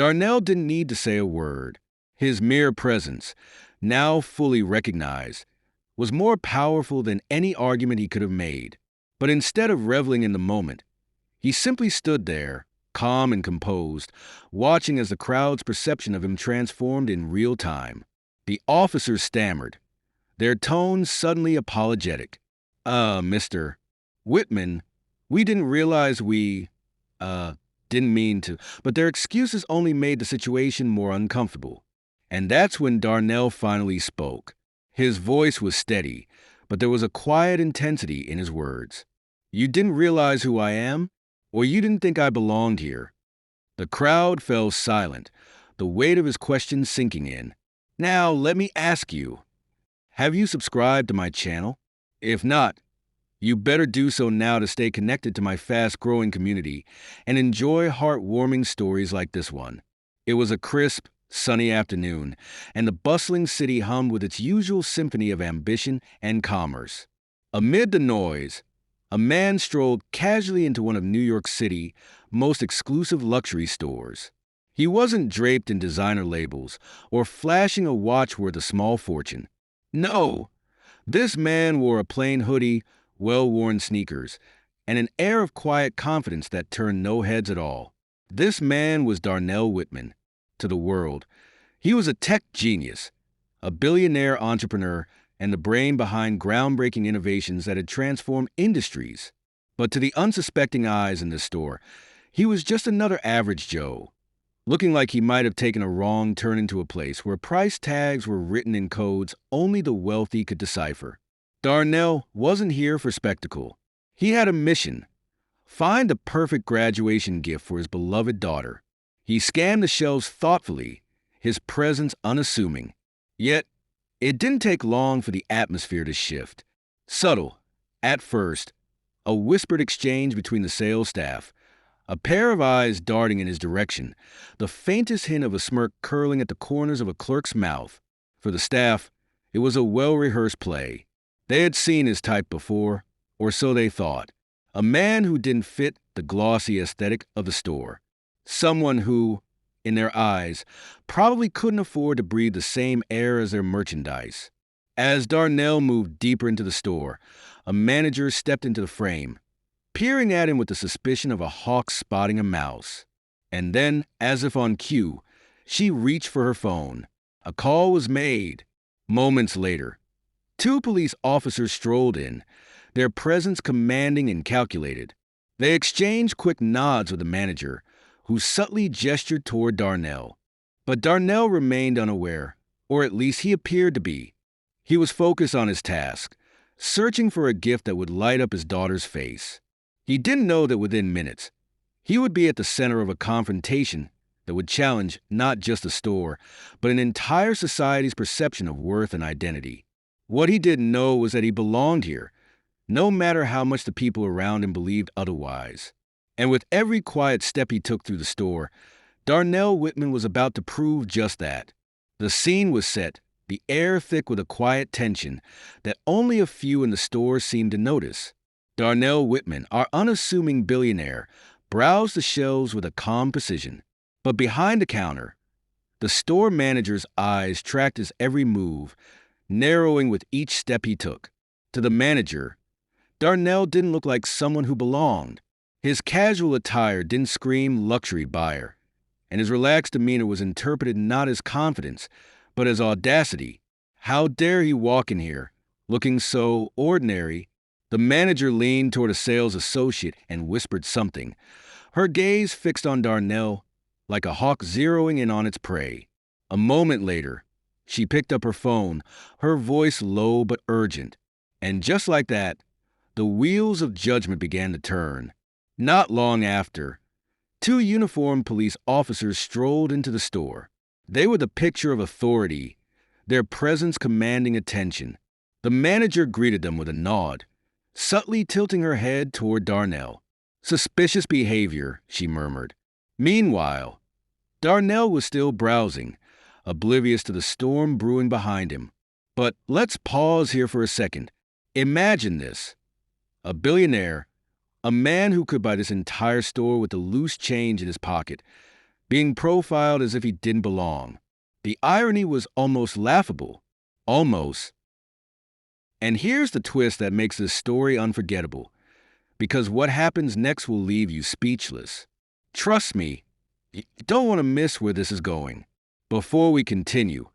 Darnell didn't need to say a word. His mere presence, now fully recognized, was more powerful than any argument he could have made. But instead of reveling in the moment, he simply stood there, calm and composed, watching as the crowd's perception of him transformed in real time. The officers stammered, their tones suddenly apologetic. Mr. Whitman, we didn't realize didn't mean to," but their excuses only made the situation more uncomfortable. And that's when Darnell finally spoke. His voice was steady, but there was a quiet intensity in his words. "You didn't realize who I am? Or you didn't think I belonged here?" The crowd fell silent, the weight of his question sinking in. "Now, let me ask you, have you subscribed to my channel? If not, you better do so now to stay connected to my fast-growing community and enjoy heartwarming stories like this one." It was a crisp, sunny afternoon, and the bustling city hummed with its usual symphony of ambition and commerce. Amid the noise, a man strolled casually into one of New York City's most exclusive luxury stores. He wasn't draped in designer labels or flashing a watch worth a small fortune. No, this man wore a plain hoodie, well-worn sneakers, and an air of quiet confidence that turned no heads at all. This man was Darnell Whitman. To the world, he was a tech genius, a billionaire entrepreneur, and the brain behind groundbreaking innovations that had transformed industries. But to the unsuspecting eyes in this store, he was just another average Joe, looking like he might have taken a wrong turn into a place where price tags were written in codes only the wealthy could decipher. Darnell wasn't here for spectacle. He had a mission: find the perfect graduation gift for his beloved daughter. He scanned the shelves thoughtfully, his presence unassuming. Yet, it didn't take long for the atmosphere to shift. Subtle, at first, a whispered exchange between the sales staff, a pair of eyes darting in his direction, the faintest hint of a smirk curling at the corners of a clerk's mouth. For the staff, it was a well-rehearsed play. They had seen his type before, or so they thought. A man who didn't fit the glossy aesthetic of the store. Someone who, in their eyes, probably couldn't afford to breathe the same air as their merchandise. As Darnell moved deeper into the store, a manager stepped into the frame, peering at him with the suspicion of a hawk spotting a mouse. And then, as if on cue, she reached for her phone. A call was made. Moments later, 2 police officers strolled in, their presence commanding and calculated. They exchanged quick nods with the manager, who subtly gestured toward Darnell. But Darnell remained unaware, or at least he appeared to be. He was focused on his task, searching for a gift that would light up his daughter's face. He didn't know that within minutes, he would be at the center of a confrontation that would challenge not just the store, but an entire society's perception of worth and identity. What he didn't know was that he belonged here, no matter how much the people around him believed otherwise. And with every quiet step he took through the store, Darnell Whitman was about to prove just that. The scene was set, the air thick with a quiet tension that only a few in the store seemed to notice. Darnell Whitman, our unassuming billionaire, browsed the shelves with a calm precision. But behind the counter, the store manager's eyes tracked his every move, narrowing with each step he took. To the manager, Darnell didn't look like someone who belonged. His casual attire didn't scream luxury buyer, and his relaxed demeanor was interpreted not as confidence, but as audacity. How dare he walk in here, looking so ordinary? The manager leaned toward a sales associate and whispered something, her gaze fixed on Darnell like a hawk zeroing in on its prey. A moment later, she picked up her phone, her voice low but urgent. And just like that, the wheels of judgment began to turn. Not long after, 2 uniformed police officers strolled into the store. They were the picture of authority, their presence commanding attention. The manager greeted them with a nod, subtly tilting her head toward Darnell. "Suspicious behavior," she murmured. Meanwhile, Darnell was still browsing, oblivious to the storm brewing behind him. But let's pause here for a second. Imagine this. A billionaire, a man who could buy this entire store with the loose change in his pocket, being profiled as if he didn't belong. The irony was almost laughable. Almost. And here's the twist that makes this story unforgettable, because what happens next will leave you speechless. Trust me, you don't want to miss where this is going. Before we continue,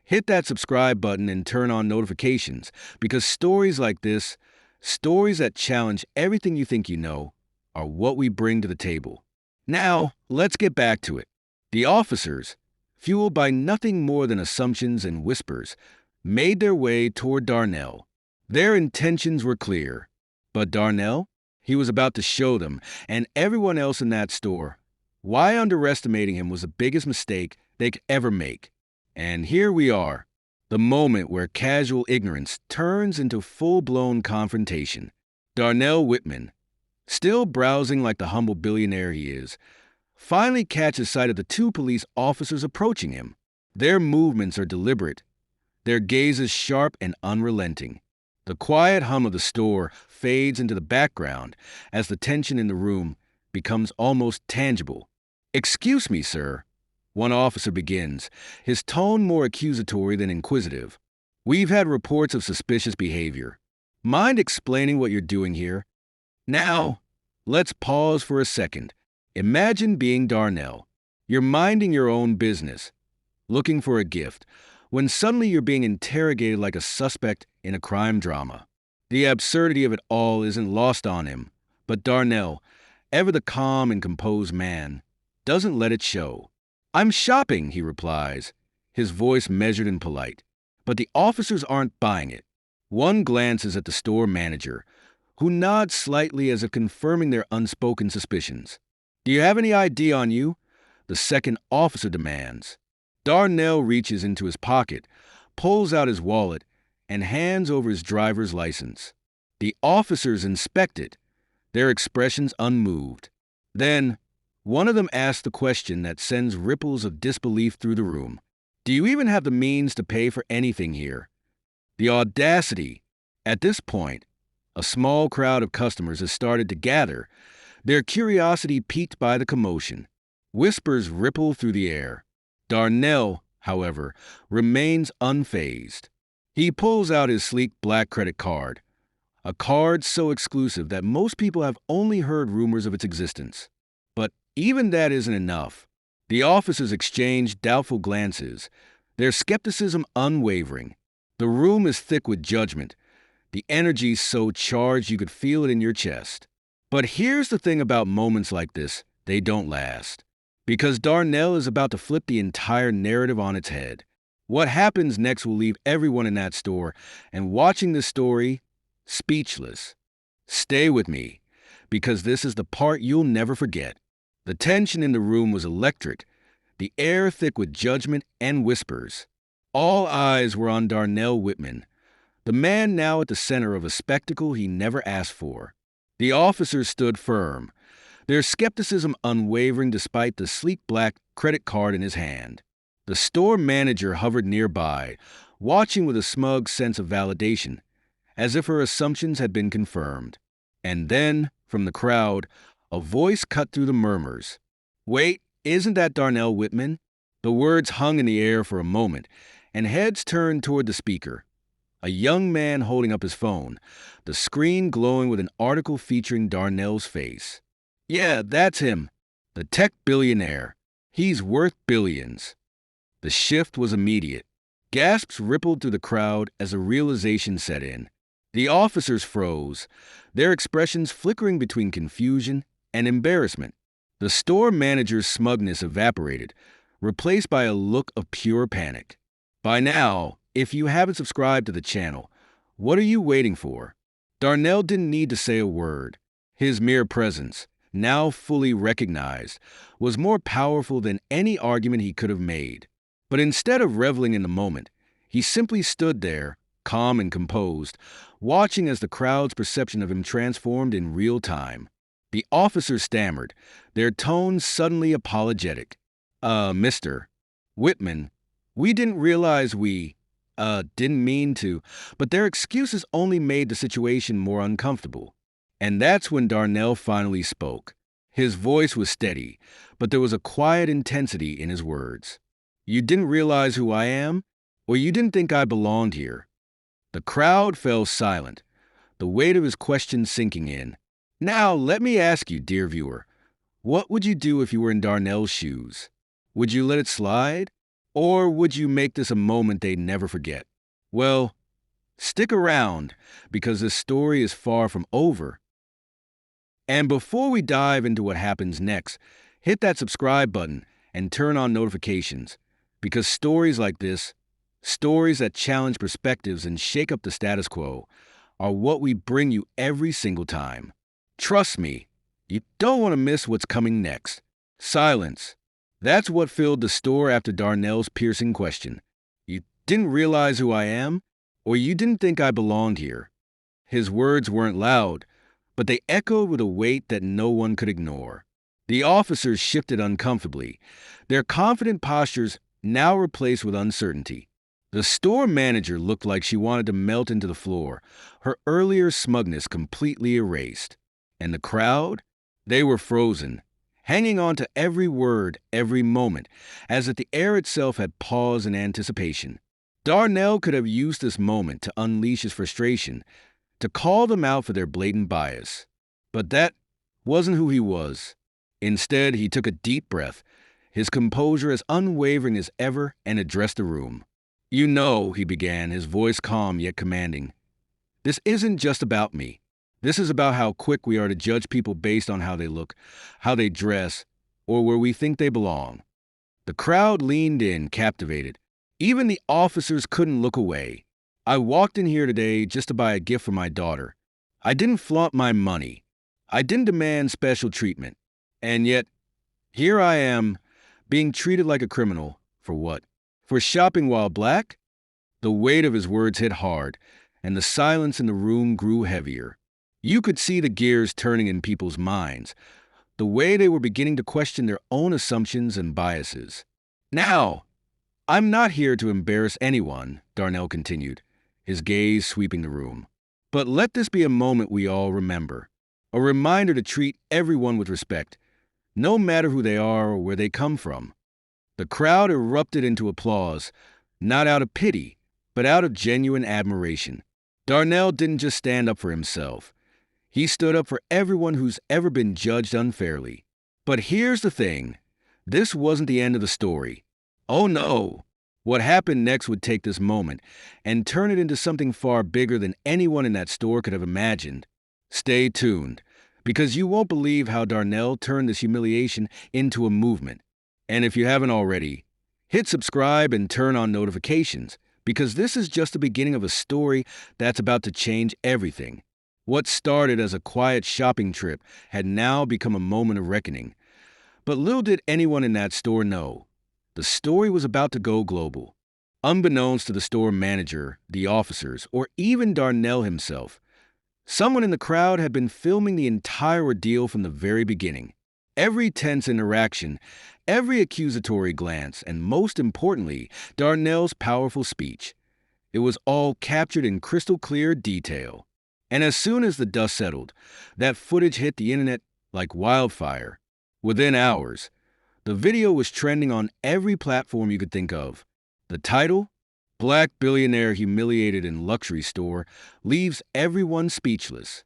hit that subscribe button and turn on notifications, because stories like this, stories that challenge everything you think you know, are what we bring to the table. Now, let's get back to it. The officers, fueled by nothing more than assumptions and whispers, made their way toward Darnell. Their intentions were clear, but Darnell, he was about to show them, and everyone else in that store, why underestimating him was the biggest mistake they could ever make. And here we are, the moment where casual ignorance turns into full-blown confrontation. Darnell Whitman, still browsing like the humble billionaire he is, finally catches sight of the two police officers approaching him. Their movements are deliberate, their gazes sharp and unrelenting. The quiet hum of the store fades into the background as the tension in the room becomes almost tangible. "Excuse me, sir," one officer begins, his tone more accusatory than inquisitive. "We've had reports of suspicious behavior. Mind explaining what you're doing here?" Now, let's pause for a second. Imagine being Darnell. You're minding your own business, looking for a gift, when suddenly you're being interrogated like a suspect in a crime drama. The absurdity of it all isn't lost on him, but Darnell, ever the calm and composed man, doesn't let it show. "I'm shopping," he replies, his voice measured and polite. But the officers aren't buying it. One glances at the store manager, who nods slightly as if confirming their unspoken suspicions. "Do you have any ID on you?" the second officer demands. Darnell reaches into his pocket, pulls out his wallet, and hands over his driver's license. The officers inspect it, their expressions unmoved. Then, one of them asks the question that sends ripples of disbelief through the room. "Do you even have the means to pay for anything here?" The audacity! At this point, a small crowd of customers has started to gather, their curiosity piqued by the commotion. Whispers ripple through the air. Darnell, however, remains unfazed. He pulls out his sleek black credit card, a card so exclusive that most people have only heard rumors of its existence. But even that isn't enough. The officers exchange doubtful glances, their skepticism unwavering. The room is thick with judgment, the energy so charged you could feel it in your chest. But here's the thing about moments like this, they don't last. Because Darnell is about to flip the entire narrative on its head. What happens next will leave everyone in that store, and watching this story, speechless. Stay with me, because this is the part you'll never forget. The tension in the room was electric, the air thick with judgment and whispers. All eyes were on Darnell Whitman, the man now at the center of a spectacle he never asked for. The officers stood firm, their skepticism unwavering despite the sleek black credit card in his hand. The store manager hovered nearby, watching with a smug sense of validation, as if her assumptions had been confirmed. And then, from the crowd, a voice cut through the murmurs. "Wait, isn't that Darnell Whitman?" The words hung in the air for a moment, and heads turned toward the speaker. A young man holding up his phone, the screen glowing with an article featuring Darnell's face. "Yeah, that's him. The tech billionaire. He's worth billions." The shift was immediate. Gasps rippled through the crowd as a realization set in. The officers froze, their expressions flickering between confusion and embarrassment. The store manager's smugness evaporated, replaced by a look of pure panic. By now, if you haven't subscribed to the channel, what are you waiting for? Darnell didn't need to say a word. His mere presence, now fully recognized, was more powerful than any argument he could have made. But instead of reveling in the moment, he simply stood there, calm and composed, watching as the crowd's perception of him transformed in real time. The officers stammered, their tones suddenly apologetic. Mr. Whitman, we didn't realize didn't mean to," but their excuses only made the situation more uncomfortable. And that's when Darnell finally spoke. His voice was steady, but there was a quiet intensity in his words. You didn't realize who I am? Or you didn't think I belonged here? The crowd fell silent, the weight of his question sinking in. Now, let me ask you, dear viewer, what would you do if you were in Darnell's shoes? Would you let it slide? Or would you make this a moment they'd never forget? Well, stick around, because this story is far from over. And before we dive into what happens next, hit that subscribe button and turn on notifications, because stories like this, stories that challenge perspectives and shake up the status quo, are what we bring you every single time. Trust me, you don't want to miss what's coming next. Silence. That's what filled the store after Darnell's piercing question. You didn't realize who I am? Or you didn't think I belonged here? His words weren't loud, but they echoed with a weight that no one could ignore. The officers shifted uncomfortably, their confident postures now replaced with uncertainty. The store manager looked like she wanted to melt into the floor, her earlier smugness completely erased. And the crowd? They were frozen, hanging on to every word, every moment, as if the air itself had paused in anticipation. Darnell could have used this moment to unleash his frustration, to call them out for their blatant bias. But that wasn't who he was. Instead, he took a deep breath, his composure as unwavering as ever, and addressed the room. You know, he began, his voice calm yet commanding, this isn't just about me. This is about how quick we are to judge people based on how they look, how they dress, or where we think they belong. The crowd leaned in, captivated. Even the officers couldn't look away. I walked in here today just to buy a gift for my daughter. I didn't flaunt my money. I didn't demand special treatment. And yet, here I am, being treated like a criminal. For what? For shopping while black? The weight of his words hit hard, and the silence in the room grew heavier. You could see the gears turning in people's minds, the way they were beginning to question their own assumptions and biases. Now, I'm not here to embarrass anyone, Darnell continued, his gaze sweeping the room. But let this be a moment we all remember, a reminder to treat everyone with respect, no matter who they are or where they come from. The crowd erupted into applause, not out of pity, but out of genuine admiration. Darnell didn't just stand up for himself. He stood up for everyone who's ever been judged unfairly. But here's the thing. This wasn't the end of the story. Oh no! What happened next would take this moment and turn it into something far bigger than anyone in that store could have imagined. Stay tuned, because you won't believe how Darnell turned this humiliation into a movement. And if you haven't already, hit subscribe and turn on notifications, because this is just the beginning of a story that's about to change everything. What started as a quiet shopping trip had now become a moment of reckoning. But little did anyone in that store know, the story was about to go global. Unbeknownst to the store manager, the officers, or even Darnell himself, someone in the crowd had been filming the entire ordeal from the very beginning. Every tense interaction, every accusatory glance, and most importantly, Darnell's powerful speech. It was all captured in crystal clear detail. And as soon as the dust settled, that footage hit the internet like wildfire. Within hours, the video was trending on every platform you could think of. The title, Black Billionaire Humiliated in Luxury Store, leaves everyone speechless.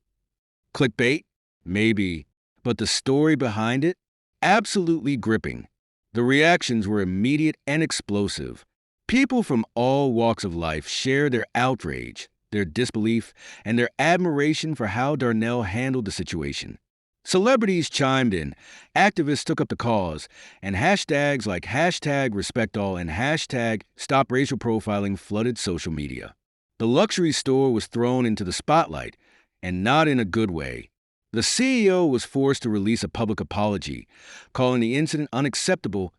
Clickbait? Maybe. But the story behind it? Absolutely gripping. The reactions were immediate and explosive. People from all walks of life shared their outrage, their disbelief, and their admiration for how Darnell handled the situation. Celebrities chimed in, activists took up the cause, and hashtags like #RespectAll and #StopRacialProfiling flooded social media. The luxury store was thrown into the spotlight, and not in a good way. The CEO was forced to release a public apology, calling the incident unacceptable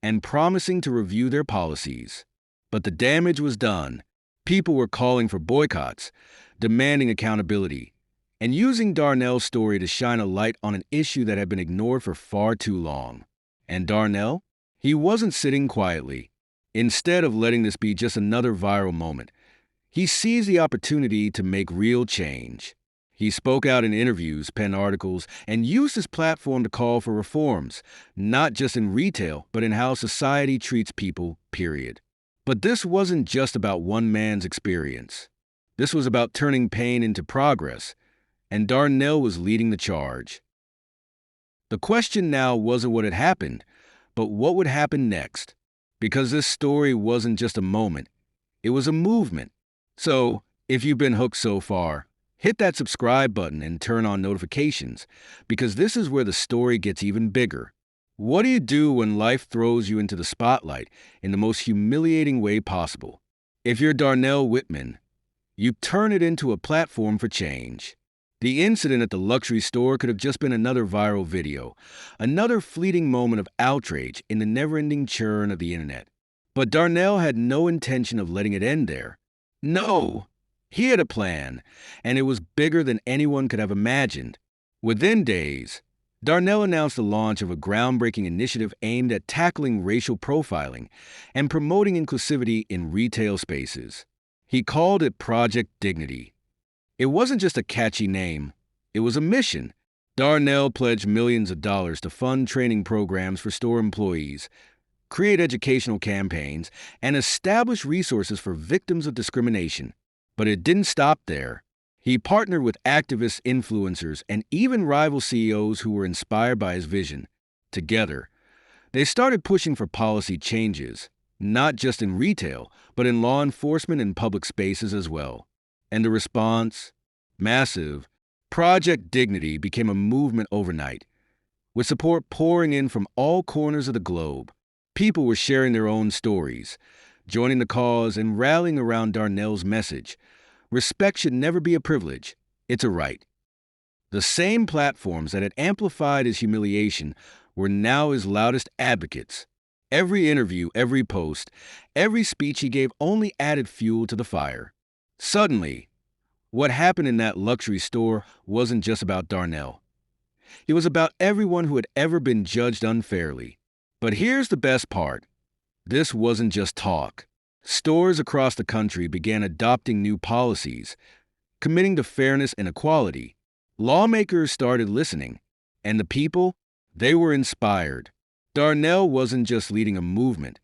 and promising to review their policies. But the damage was done. People were calling for boycotts, demanding accountability, and using Darnell's story to shine a light on an issue that had been ignored for far too long. And Darnell? He wasn't sitting quietly. Instead of letting this be just another viral moment, he seized the opportunity to make real change. He spoke out in interviews, penned articles, and used his platform to call for reforms, not just in retail, but in how society treats people, period. But this wasn't just about one man's experience. This was about turning pain into progress, and Darnell was leading the charge. The question now wasn't what had happened, but what would happen next. Because this story wasn't just a moment, it was a movement. So, if you've been hooked so far, hit that subscribe button and turn on notifications, because this is where the story gets even bigger. What do you do when life throws you into the spotlight in the most humiliating way possible? If you're Darnell Whitman, you turn it into a platform for change. The incident at the luxury store could have just been another viral video, another fleeting moment of outrage in the never-ending churn of the internet. But Darnell had no intention of letting it end there. No! He had a plan, and it was bigger than anyone could have imagined. Within days, Darnell announced the launch of a groundbreaking initiative aimed at tackling racial profiling and promoting inclusivity in retail spaces. He called it Project Dignity. It wasn't just a catchy name, it was a mission. Darnell pledged millions of dollars to fund training programs for store employees, create educational campaigns, and establish resources for victims of discrimination. But it didn't stop there. He partnered with activists, influencers, and even rival CEOs who were inspired by his vision. Together, they started pushing for policy changes, not just in retail, but in law enforcement and public spaces as well. And the response? Massive. Project Dignity became a movement overnight, with support pouring in from all corners of the globe. People were sharing their own stories, joining the cause and rallying around Darnell's message. Respect should never be a privilege, it's a right. The same platforms that had amplified his humiliation were now his loudest advocates. Every interview, every post, every speech he gave only added fuel to the fire. Suddenly, what happened in that luxury store wasn't just about Darnell. It was about everyone who had ever been judged unfairly. But here's the best part. This wasn't just talk. Stores across the country began adopting new policies, committing to fairness and equality. Lawmakers started listening, and the people, they were inspired. Darnell wasn't just leading a movement.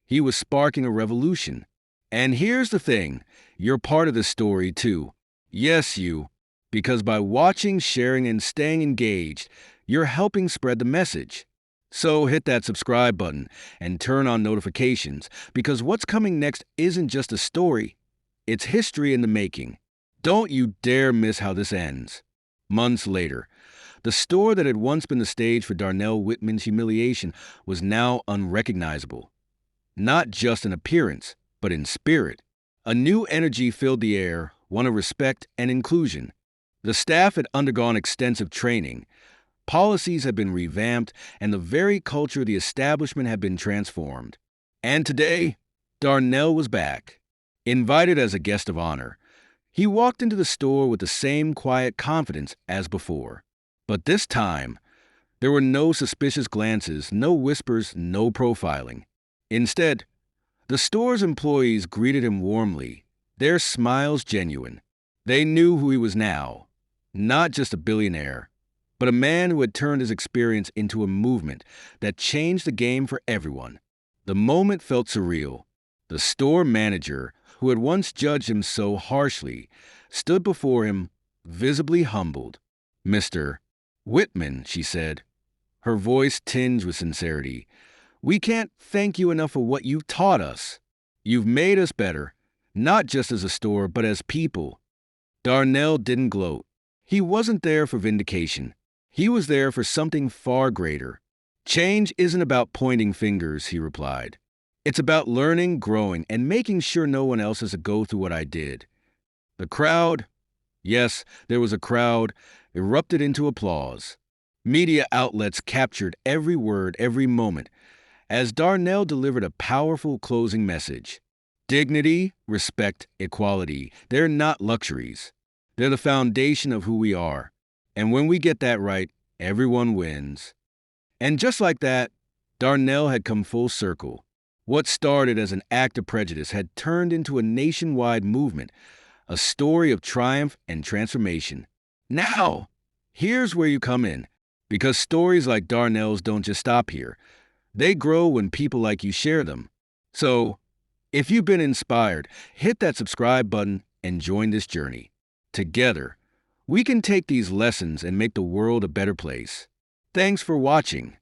He was sparking a revolution. And here's the thing, you're part of the story too. Yes, you. Because by watching, sharing, and staying engaged, you're helping spread the message. So hit that subscribe button and turn on notifications, because what's coming next isn't just a story, it's history in the making. Don't you dare miss how this ends. Months later, the store that had once been the stage for Darnell Whitman's humiliation was now unrecognizable. Not just in appearance, but in spirit. A new energy filled the air, one of respect and inclusion. The staff had undergone extensive training. Policies had been revamped, and the very culture of the establishment had been transformed. And today, Darnell was back. Invited as a guest of honor, he walked into the store with the same quiet confidence as before. But this time, there were no suspicious glances, no whispers, no profiling. Instead, the store's employees greeted him warmly, their smiles genuine. They knew who he was now, not just a billionaire, but a man who had turned his experience into a movement that changed the game for everyone. The moment felt surreal. The store manager, who had once judged him so harshly, stood before him, visibly humbled. "Mr. Whitman," she said, her voice tinged with sincerity, "we can't thank you enough for what you've taught us. You've made us better, not just as a store, but as people." Darnell didn't gloat. He wasn't there for vindication. He was there for something far greater. "Change isn't about pointing fingers," he replied. "It's about learning, growing, and making sure no one else has to go through what I did." The crowd, yes, there was a crowd, erupted into applause. Media outlets captured every word, every moment, as Darnell delivered a powerful closing message. Dignity, respect, equality, they're not luxuries. They're the foundation of who we are. And when we get that right, everyone wins. And just like that, Darnell had come full circle. What started as an act of prejudice had turned into a nationwide movement, a story of triumph and transformation. Now, here's where you come in, because stories like Darnell's don't just stop here. They grow when people like you share them. So, if you've been inspired, hit that subscribe button and join this journey. Together, we can take these lessons and make the world a better place. Thanks for watching.